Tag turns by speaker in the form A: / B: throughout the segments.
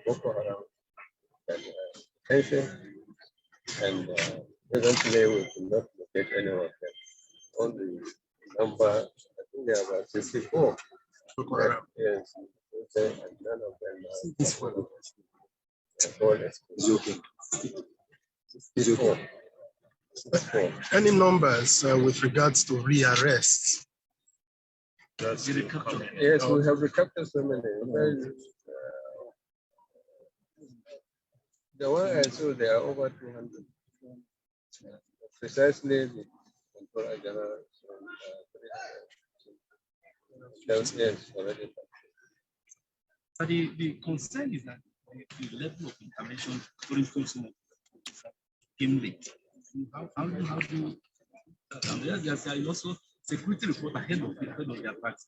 A: Boko Haram and tension, and eventually we could not locate any of them. On the number, I think there are about 64. Yes, and none of them are all.
B: Any numbers with regards to rearrests?
A: Yes, we have recaptured so many. The one I saw, there are over 200. Precisely the control general. Already.
C: But the concern is that the level of information during consumer came late. How do there is also security report ahead of the attacks?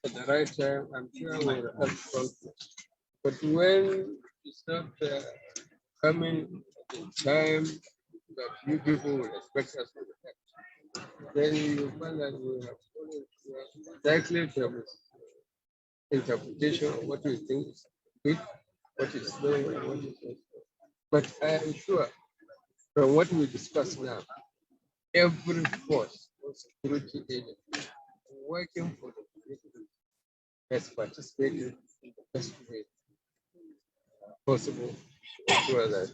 A: At the right time, I'm sure we'll have conflict. But when it's not coming at the time that you people will expect us to act, then you find that we have likely to have interpretation of what we think is good, what is wrong, and what is not. But I am sure from what we discuss now, every force or security agent working for the community has participated in the best way possible to ensure that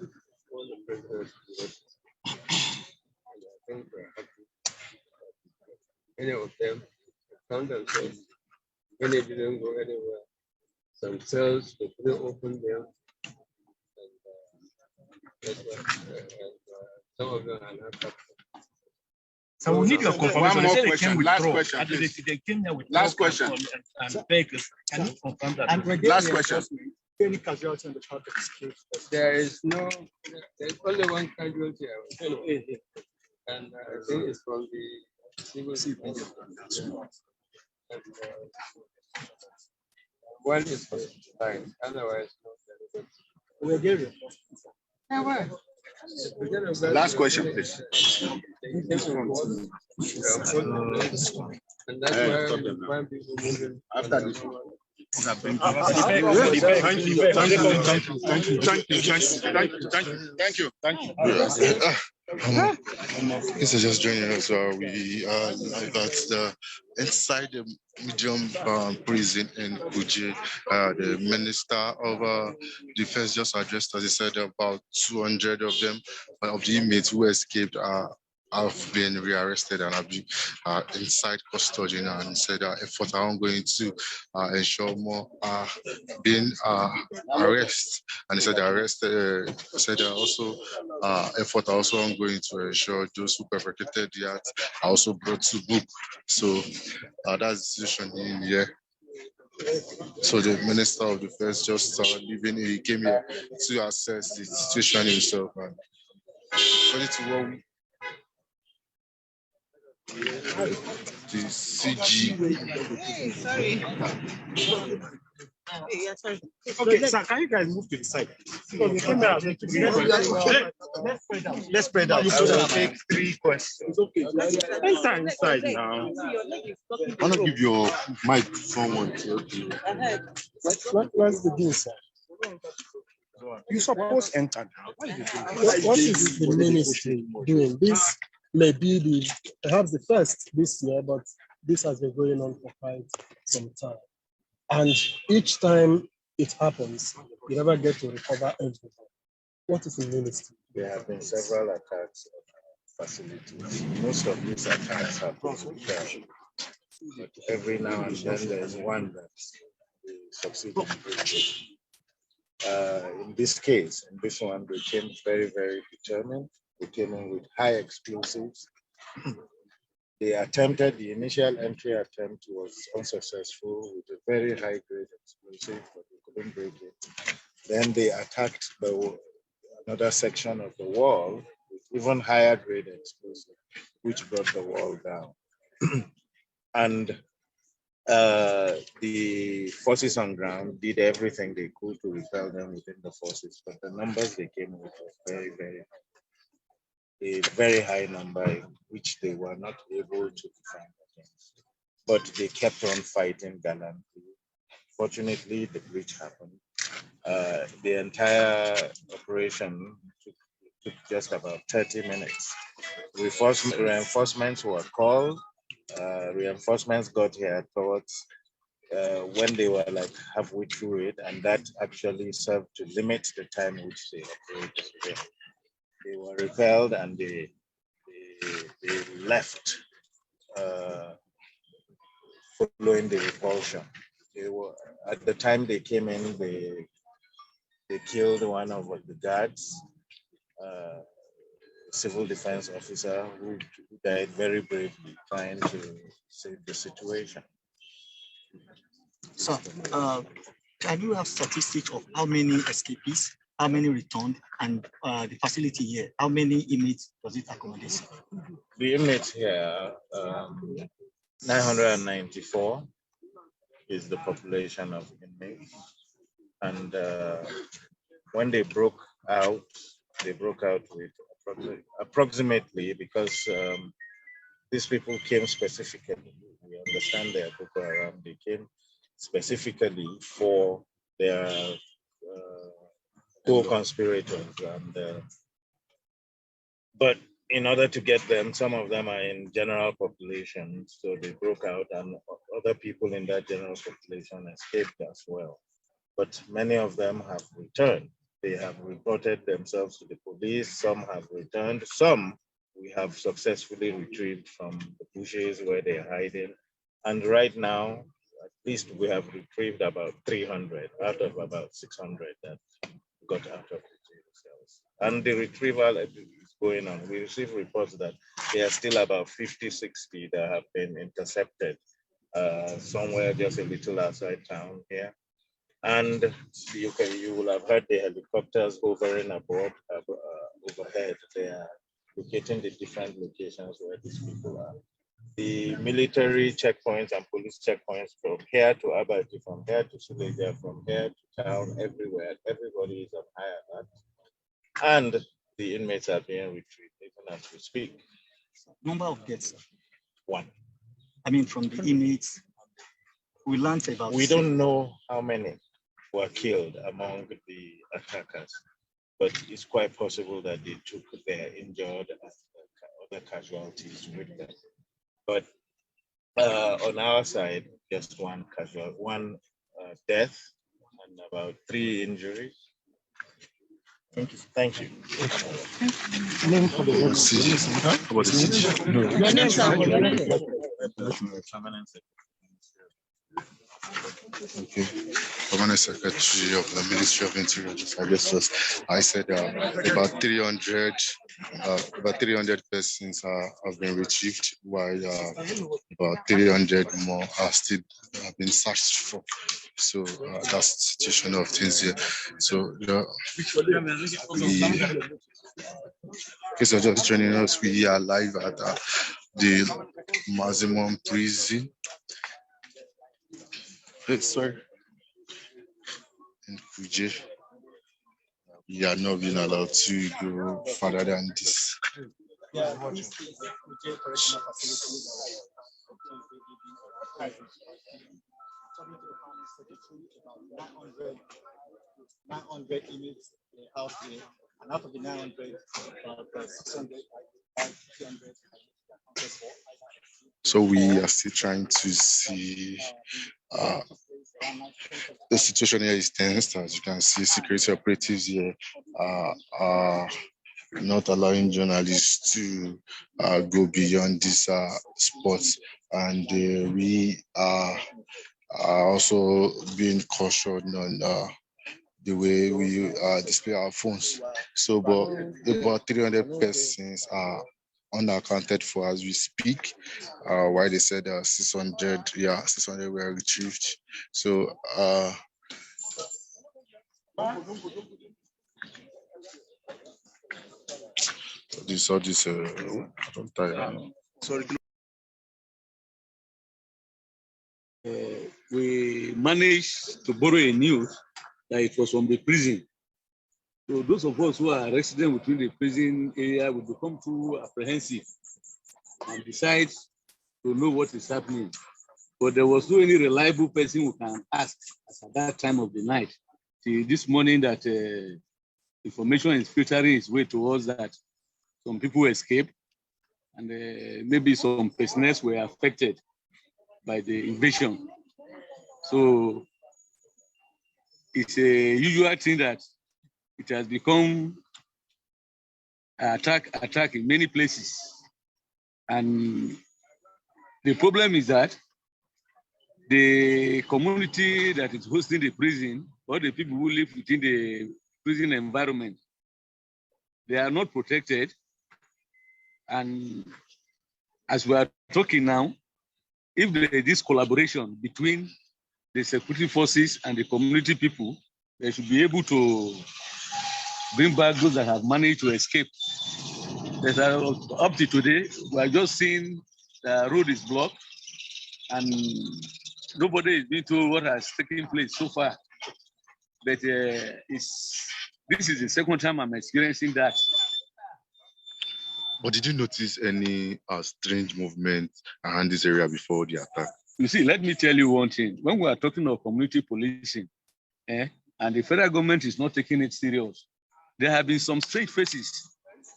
A: all the prisoners and I think we're happy. Many of them found themselves, many didn't go anywhere. Some cells they couldn't open them, and some of them are not captured.
C: So we need your confirmation.
D: One more question. Last question.
C: They came here with
D: last question.
C: And vehicles. Can you confirm that?
D: And last question.
B: Any casualty in the part of this case?
A: There's only one casualty, and I think it's from the civil defense. One is hospitalized, otherwise no.
B: We'll give you.
D: Last question, please.
A: And that's why people moving
D: after this one.
A: Thank
D: you. This is just joining us. We are live at the inside the medium prison in Kuje. The Minister of Defense just addressed us. He said about 200 of them, of the inmates who escaped, have been rearrested and have been inside custody now, and said efforts are ongoing to ensure more are being arrested. And he said the arrested said also efforts are also ongoing to ensure those who perpetrated the act are also brought to book. So that's the situation in here. So the Minister of Defense just leaving, he came here to assess the situation himself. And according to what the CG.
C: Sorry. Okay, sir, can you guys move to the side? Let's spread out. So we'll take 3 questions. Okay. Enter inside now.
D: I want to give your mic to someone.
B: Let's begin, sir.
C: You suppose enter now.
B: What is the ministry doing? This may be perhaps the first this year, but this has been going on for quite some time. And each time it happens, you never get to recover everything. What is the ministry?
E: There have been several attacks on facilities. Most of these attacks have been repaired. But every now and then there is one that we succeed in breaking. In this case, in this one, they came very, very determined. They came in with high explosives. The initial entry attempt was unsuccessful with a very high-grade explosive, but they couldn't break it. Then they attacked another section of the wall with even higher-grade explosive, which brought the wall down. And the forces on ground did everything they could to repel them within the forces, but the numbers they came with were very, very high. a very high number which they were not able to defend against. But they kept on fighting gallantly. Fortunately, the breach happened. The entire operation took just about 30 minutes. Reinforcements were called. Reinforcements got here towards when they were like halfway through it, and that actually served to limit the time which they operated. They were repelled and they left following the repulsion. They were at the time they came in, they killed one of the guards, civil defense officer who died very bravely trying to save the situation.
F: So, can you have statistics of how many escapees, how many returned, and the facility here, how many inmates does it accommodate?
E: The inmates here, 994 is the population of inmates. And when they broke out with approximately, because these people came specifically, we understand they are Boko Haram, they came specifically for their co-conspirators. And but in order to get them, some of them are in general population, so they broke out, and other people in that general population escaped as well. But many of them have returned. They have reported themselves to the police. Some have returned. Some we have successfully retrieved from the bushes where they're hiding. And right now, at least we have retrieved about 300 out of about 600 that got out of the jail cells. And the retrieval is going on. We receive reports that there are still about 50, 60 that have been intercepted somewhere just a little outside town here. And you will have heard the helicopters hovering aboard overhead. They are locating the different locations where these people are. The military checkpoints and police checkpoints from here to Abati, from here to Suleja, from here to town, everywhere. Everybody is on high alert. And the inmates are being retrieved even as we speak.
F: Number of deaths?
E: One.
F: I mean, from the inmates, we learned about.
E: We don't know how many were killed among the attackers, but it's quite possible that they took their injured and other casualties with them. But on our side, just one death and about 3 injuries. Thank you. Thank you.
D: Name for the About the CG? No.
G: Your name, sir.
D: Okay. Permanent Secretary of the Ministry of Interior. I said about 300 persons have been retrieved, while about 300 more are still been searched for. So that's the situation of things here. So just joining us, we are live at the maximum prison. Sorry. In Kuje, we are not being allowed to go further than this.
F: And out of the 900, 600, 300.
D: So we are still trying to see. The situation here is tense. As you can see, security operatives here are not allowing journalists to go beyond this spot, and we are also being cautioned on the way we display our phones. So, but about 300 persons are unaccounted for as we speak, while they said 600 were retrieved. So
H: we managed to borrow a news that it was from the prison.
C: So those of us who are resident within the prison area will become too apprehensive and decide to know what is happening. But there was no any reliable person who can ask at that time of the night. Till this morning that information is filtering its way towards that some people escaped and maybe some personnel were affected by the invasion. So it's a usual thing that it has become attack in many places. And the problem is that the community that is hosting the prison, or the people who live within the prison environment, they are not protected. And as we are talking now, if there is this collaboration between the security forces and the community people, they should be able to bring back those that have managed to escape. Up to today, we are just seeing the road is blocked and nobody is being told what has taken place so far. But this is the second time I'm experiencing that.
D: But did you notice any strange movement around this area before the attack?
C: You see, let me tell you one thing. When we are talking of community policing, and the federal government is not taking it serious, there have been some strange faces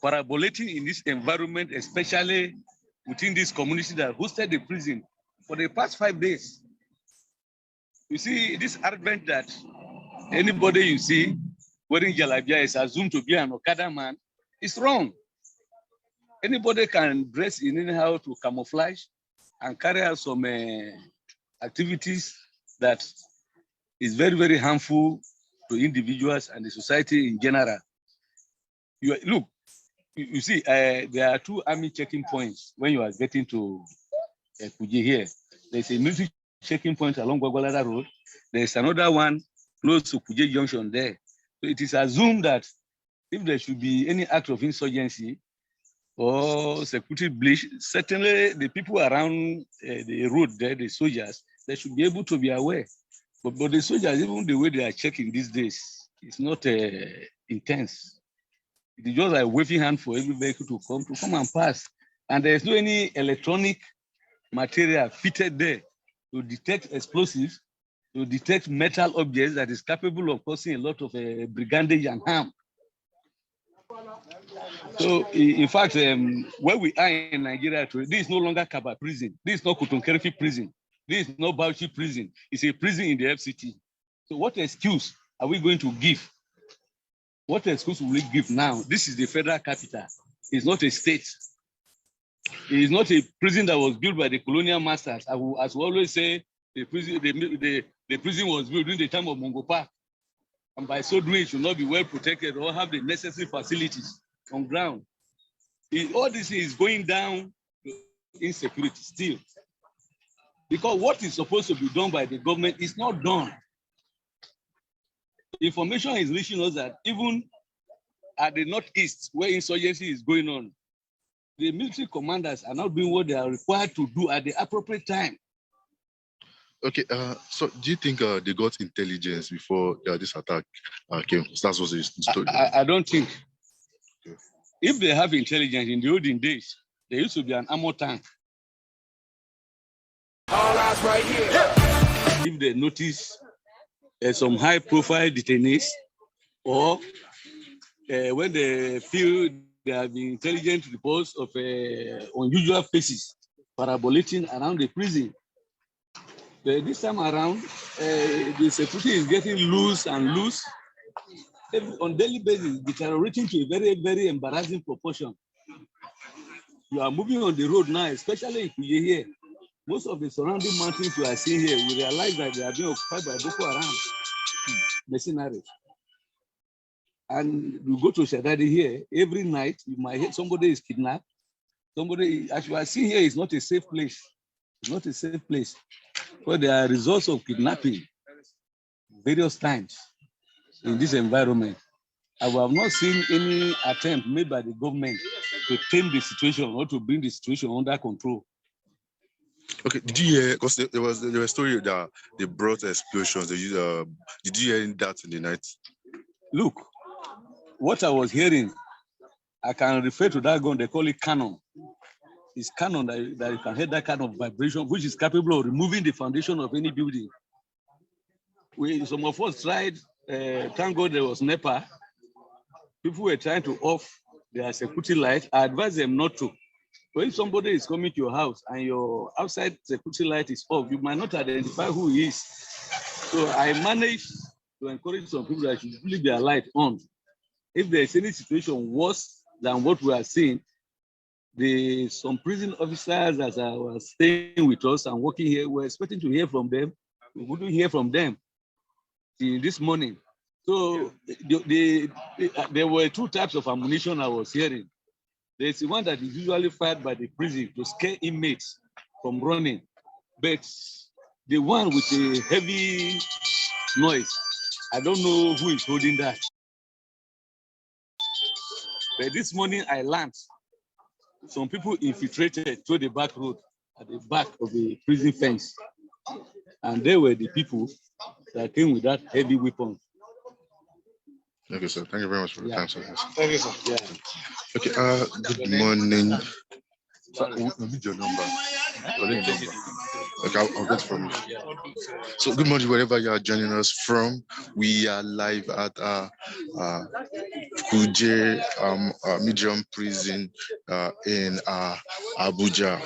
C: parabolating in this environment, especially within this community that hosted the prison for the past 5 days. You see, this advent that anybody you see wearing jalabia is assumed to be an Okada man is wrong. Anybody can dress in anyhow to camouflage and carry out some activities that is very, very harmful to individuals and the society in general. Look, you see, there are 2 army checking points when you are getting to Kuje here. There's a military checking point along Gwagwalada Road. There's another one close to Kuje Junction there. So it is assumed that if there should be any act of insurgency or security breach, certainly the people around the road there, the soldiers, they should be able to be aware. But the soldiers, even the way they are checking these days, it's not intense. It is just like waving hand for every vehicle to come and pass. And there's no any electronic material fitted there to detect explosives, to detect metal objects that is capable of causing a lot of brigandage and harm. So, in fact, where we are in Nigeria today, this is no longer Kaba prison. This is not Kutunkerefi prison. This is not Bauchi prison. It's a prison in the FCT. So what excuse are we going to give? What excuse will we give now? This is the federal capital. It's not a state. It is not a prison that was built by the colonial masters. As we always say, the prison was built during the time of Mungo Park. And by so doing, it should not be well protected or have the necessary facilities on ground. All this is going down to insecurity still. Because what is supposed to be done by the government is not done. Information is reaching us that even at the northeast, where insurgency is going on, the military commanders are not doing what they are required to do at the appropriate time.
D: Okay, so do you think they got intelligence before this attack came? That's what they told you.
C: I don't think. Okay. If they have intelligence in the olden days, there used to be an armor tank. All eyes right here. If they notice some high-profile detainees, or when they feel there have been intelligent reports of unusual faces parabolating around the prison, this time around, the security is getting loose and loose. On daily basis, deteriorating to a very, very embarrassing proportion. You are moving on the road now, especially if you're here. Most of the surrounding mountains you are seeing here, we realize that they are being occupied by Boko Haram mercenaries. And you go to Shadadi here, every night you might hear somebody is kidnapped. Somebody, as you are seeing here, is not a safe place. It's not a safe place. But there are results of kidnapping various times in this environment. I have not seen any attempt made by the government to tame the situation or to bring the situation under control.
D: Okay, did you hear? Because there was a story that they brought explosions. Did you hear that in the night?
C: Look,
G: what I was hearing, I can refer to that gun, they call it cannon. It's cannon that you can hear that kind of vibration, which is capable of removing the foundation of any building. Some of us tried, thank God there was NEPA. People were trying to off their security light. I advise them not to. When somebody is coming to your house and your outside security light is off, you might not identify who he is. So I managed to encourage some people that should leave their light on. If there's any situation worse than what we are seeing, some prison officers that were staying with us and working here, we're expecting to hear from them. We wouldn't hear from them till this morning. So there were two types of ammunition I was hearing. There's the one that is usually fired by the prison to scare inmates from running. But the one with the heavy noise, I don't know who is holding that. But this morning I learned some people infiltrated through the back road at the back of the prison fence. And they were the people that came with that heavy weapon.
D: Thank you, sir. Thank you very much for the time, sir.
A: Thank you, sir.
G: Yeah.
D: Okay, good morning. So, we'll need your number. Okay, I'll get from you. So, good morning, wherever you are joining us from. We are live at Kuje medium prison in Abuja.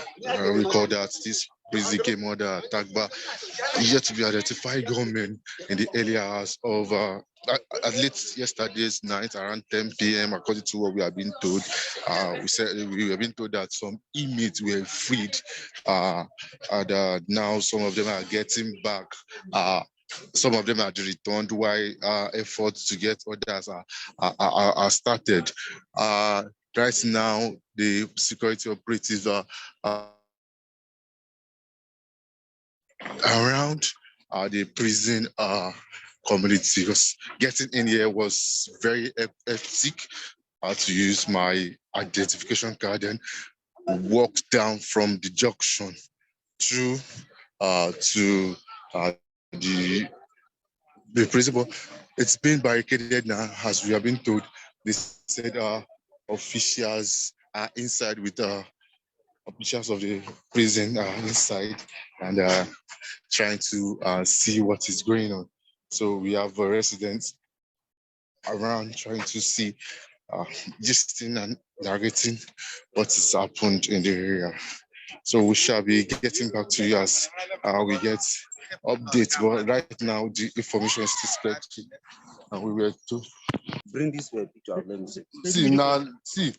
D: We call that this prison came under attack, but yet to be identified gunmen in the earlier hours of at least yesterday's night around 10 p.m. according to what we have been told. We have been told that some inmates were freed, and now some of them are getting back. Some of them are returned while efforts to get others are started. Right now, the security operatives are around the prison community. Because getting in here was very hectic. I had to use my identification card and walk down from the junction to the principal. It's been barricaded now, as we have been told. They said officials are inside with officials of the prison inside and trying to see what is going on. So we have residents around trying to see gisting and narrating what has happened in the area. So we shall be getting back to you as we get updates. But right now, the information is suspect, and we were to
H: bring this picture. Let me see.
D: See now. See